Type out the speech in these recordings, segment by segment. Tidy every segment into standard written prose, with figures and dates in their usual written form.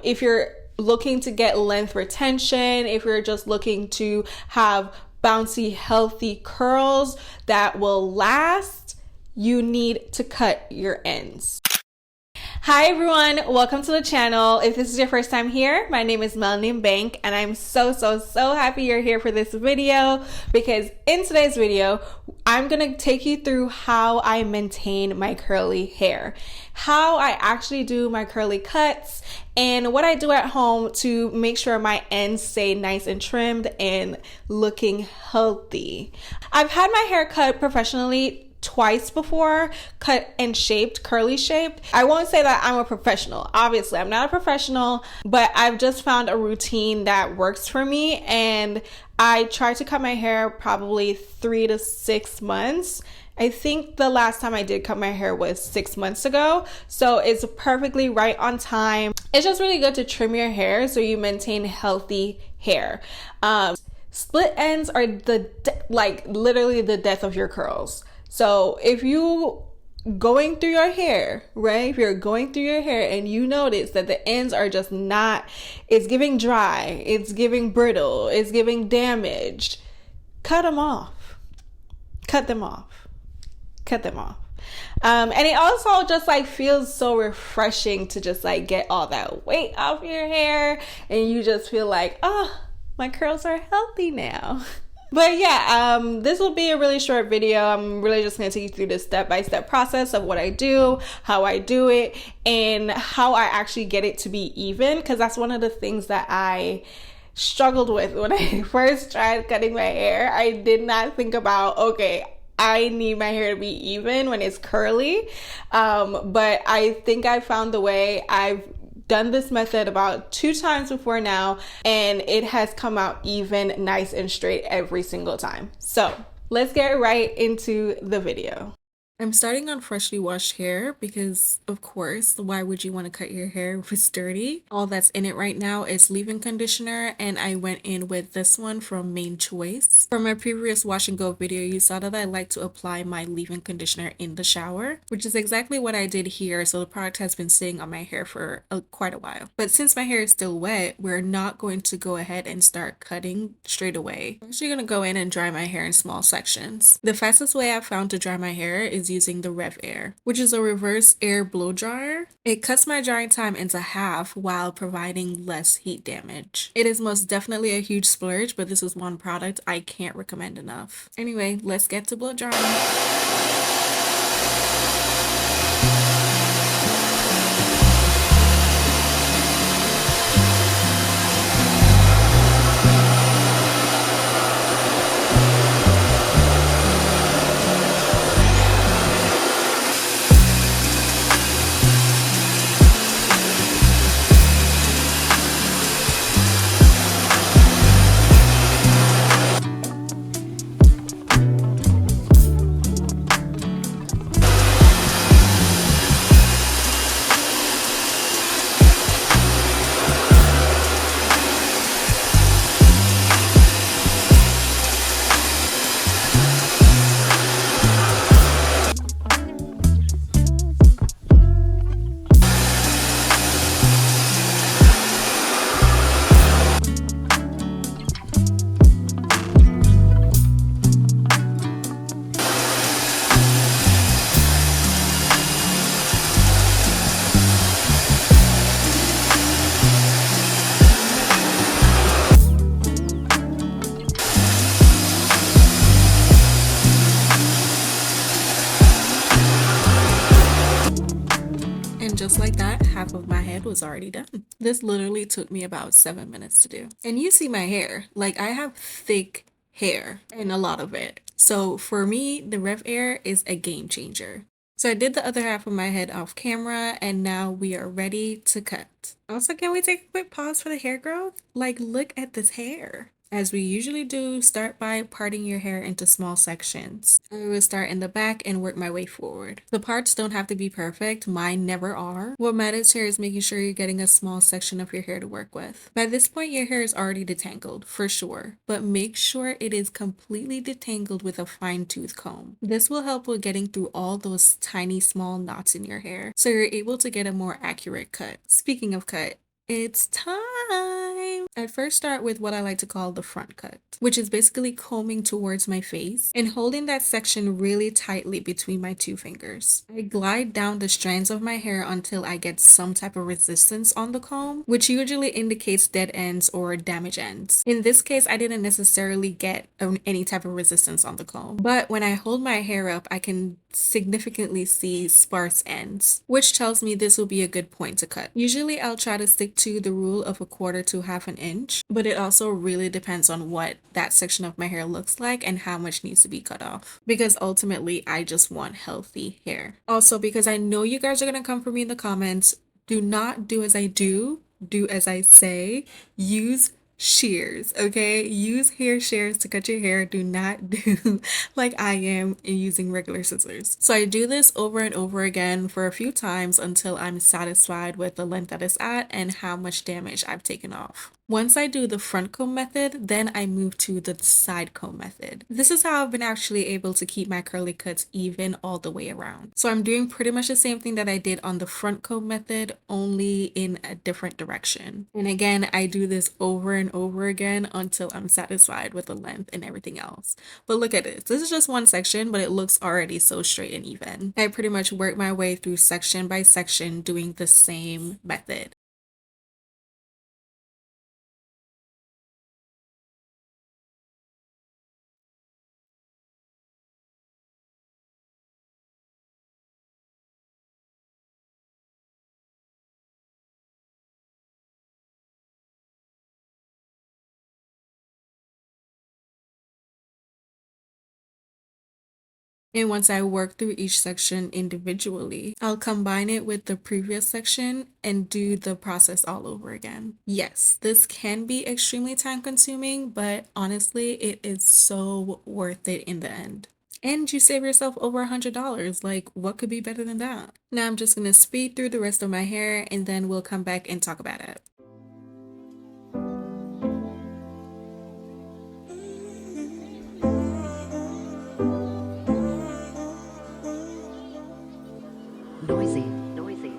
If you're looking to get length retention, if you're just looking to have bouncy, healthy curls that will last, you need to cut your ends. Hi everyone, welcome to the channel. If this is your first time here, my name is Melanie Bank and I'm so happy you're here for this video, because in today's video, I'm gonna take you through how I maintain my curly hair, how I actually do my curly cuts, and what I do at home to make sure my ends stay nice and trimmed and looking healthy. I've had my hair cut professionally twice before, cut and shaped, curly shaped. I won't say that I'm a professional. Obviously, I'm not a professional, but I've just found a routine that works for me, and I try to cut my hair probably 3 to 6 months. I think the last time I did cut my hair was 6 months ago, so it's perfectly right on time. It's just really good to trim your hair so you maintain healthy hair. Split ends are literally the death of your curls. So if you going through your hair, right? If you're going through your hair and you notice that the ends are just not, it's giving dry, it's giving brittle, it's giving damaged, cut them off. Cut them off. Cut them off. And it also just feels so refreshing to just get all that weight off your hair, and you just feel like, oh, my curls are healthy now. But yeah, this will be a really short video. I'm really just going to take you through the step-by-step process of what I do, how I do it, and how I actually get it to be even, because that's one of the things that I struggled with when I first tried cutting my hair. I did not think about, okay, I need my hair to be even when it's curly, but I think I found the way. I've done this method about 2 times before now, and it has come out even, nice and straight every single time. So let's get right into the video. I'm starting on freshly washed hair because, of course, why would you want to cut your hair if it's dirty? All that's in it right now is leave-in conditioner, and I went in with this one from Main Choice. From my previous wash and go video, you saw that I like to apply my leave-in conditioner in the shower, which is exactly what I did here, so the product has been sitting on my hair for quite a while. But since my hair is still wet, we're not going to go ahead and start cutting straight away. I'm actually going to go in and dry my hair in small sections. The fastest way I've found to dry my hair is using the Rev Air, which is a reverse air blow dryer. It cuts my drying time into half while providing less heat damage. It is most definitely a huge splurge, but this is one product I can't recommend enough. Anyway, let's get to blow drying. Just like that, half of my head was already done. This literally took me about 7 minutes to do. And you see my hair, I have thick hair and a lot of it. So for me, the Rev Air is a game changer. So I did the other half of my head off camera, and now we are ready to cut. Also, can we take a quick pause for the hair growth? Look at this hair. As we usually do, start by parting your hair into small sections. I will start in the back and work my way forward. The parts don't have to be perfect, mine never are. What matters here is making sure you're getting a small section of your hair to work with. By this point, your hair is already detangled, for sure, but make sure it is completely detangled with a fine-tooth comb. This will help with getting through all those tiny small knots in your hair, so you're able to get a more accurate cut. Speaking of cut, It's time! I first start with what I like to call the front cut, which is basically combing towards my face and holding that section really tightly between my two fingers. I glide down the strands of my hair until I get some type of resistance on the comb, which usually indicates dead ends or damaged ends. In this case, I didn't necessarily get any type of resistance on the comb, but when I hold my hair up, I can significantly see sparse ends, which tells me this will be a good point to cut. Usually I'll try to stick to the rule of 1/4 to 1/2 inch, but it also really depends on what that section of my hair looks like and how much needs to be cut off, because ultimately I just want healthy hair. Also, because I know you guys are going to come for me in the comments, do not do as I do as I say. Use shears, okay? Use hair shears to cut your hair. Do not do like I am using regular scissors. So I do this over and over again for a few times until I'm satisfied with the length that it's at and how much damage I've taken off. Once I do the front comb method, then I move to the side comb method. This is how I've been actually able to keep my curly cuts even all the way around. So I'm doing pretty much the same thing that I did on the front comb method, only in a different direction. And again, I do this over and over again until I'm satisfied with the length and everything else. But look at this. This is just one section, but it looks already so straight and even. I pretty much work my way through section by section doing the same method. And once I work through each section individually, I'll combine it with the previous section and do the process all over again. Yes, this can be extremely time consuming, but honestly, it is so worth it in the end. And you save yourself over $100. Like, what could be better than that? Now I'm just gonna speed through the rest of my hair and then we'll come back and talk about it. Noisy, noisy.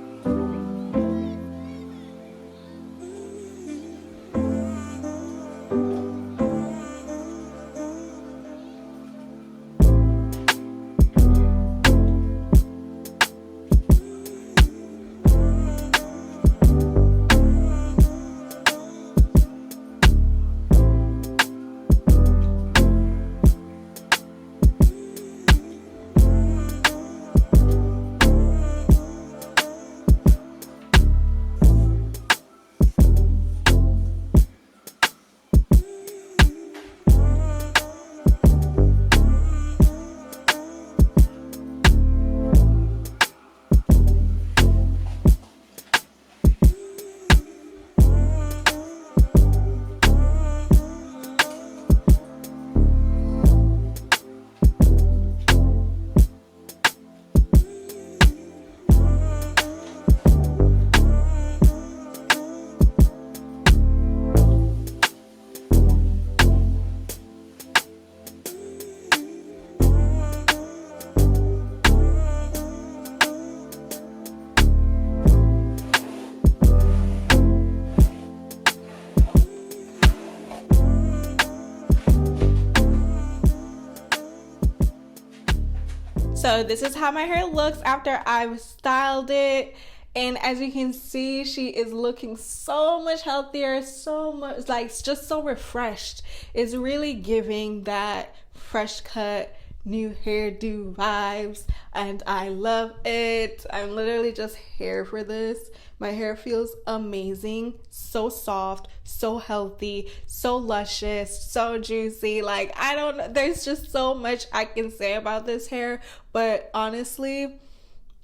So this is how my hair looks after I've styled it. And as you can see, she is looking so much healthier, so much, like, just so refreshed. It's really giving that fresh cut, new hairdo vibes, and I love it. I'm literally just here for this. My hair feels amazing, so soft, so healthy, so luscious, so juicy. Like, I don't know, there's just so much I can say about this hair, but honestly,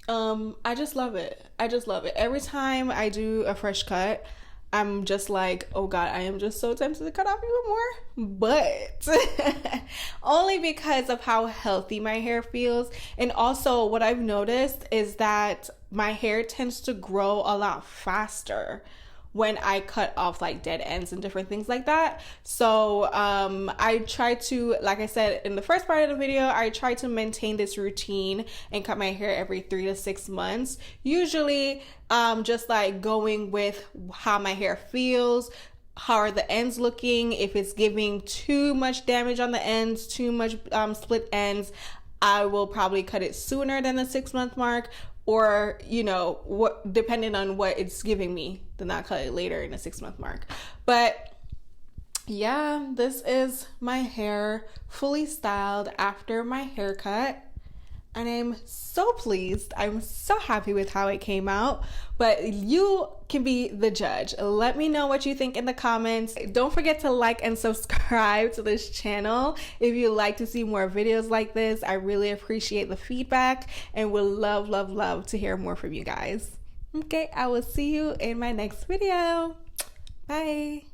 I just love it. I just love it. Every time I do a fresh cut, I'm just like, oh God, I am just so tempted to cut off even more. But only because of how healthy my hair feels. And also what I've noticed is that my hair tends to grow a lot faster when I cut off like dead ends and different things like that. So I try to, like I said in the first part of the video, I try to maintain this routine and cut my hair every 3 to 6 months. Usually just like going with how my hair feels, how are the ends looking, if it's giving too much damage on the ends, too much split ends, I will probably cut it sooner than the 6-month mark, or you know, what, depending on what it's giving me, then I'll cut it later in the 6-month mark. But yeah, this is my hair fully styled after my haircut, and I'm so pleased. I'm so happy with how it came out, but you can be the judge. Let me know what you think in the comments. Don't forget to like and subscribe to this channel if you like to see more videos like this. I really appreciate the feedback and would love to hear more from you guys. Okay, I will see you in my next video. Bye.